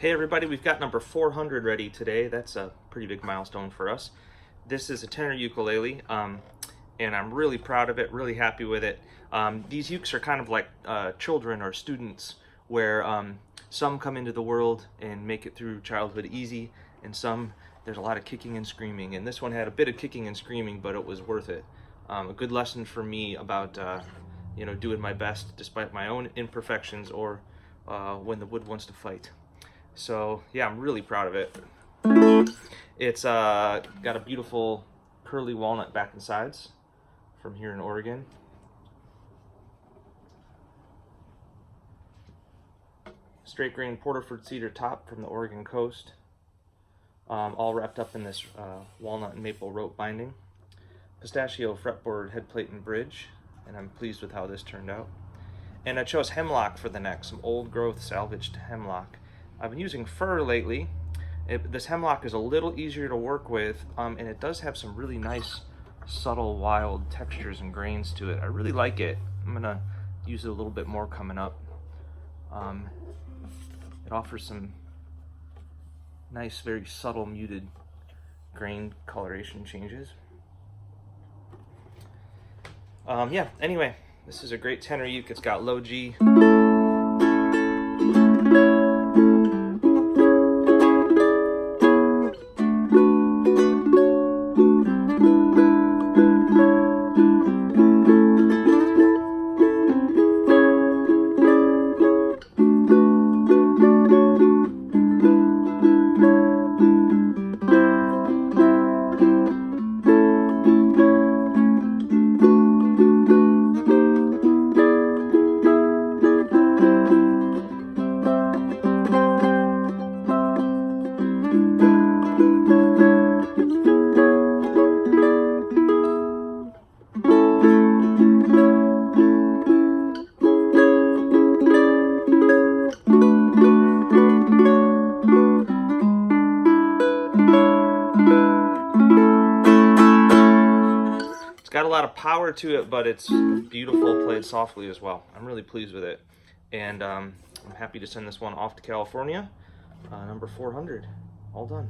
Hey everybody, we've got number 400 ready today. That's a pretty big milestone for us. This is a tenor ukulele, and I'm really proud of it, really happy with it. These ukes are kind of like children or students, where some come into the world and make it through childhood easy, and some, there's a lot of kicking and screaming. And this one had a bit of kicking and screaming, but it was worth it. A good lesson for me about doing my best despite my own imperfections, or when the wood wants to fight. So yeah, I'm really proud of it. It's got a beautiful curly walnut back and sides from here in Oregon. Straight grain Orford cedar top from the Oregon coast. All wrapped up in this walnut and maple rope binding. Pistachio fretboard head plate and bridge, and I'm pleased with how this turned out. And I chose hemlock for the neck, some old growth salvaged hemlock. I've been using fir lately. This hemlock is a little easier to work with, and it does have some really nice, subtle, wild textures and grains to it. I really like it. I'm gonna use it a little bit more coming up. It offers some nice, very subtle, muted grain coloration changes. Yeah, anyway, this is a great tenor uke. It's got low G. Got a lot of power to it, but it's beautiful, played softly as well. I'm really pleased with it, and I'm happy to send this one off to California. Number 400, all done.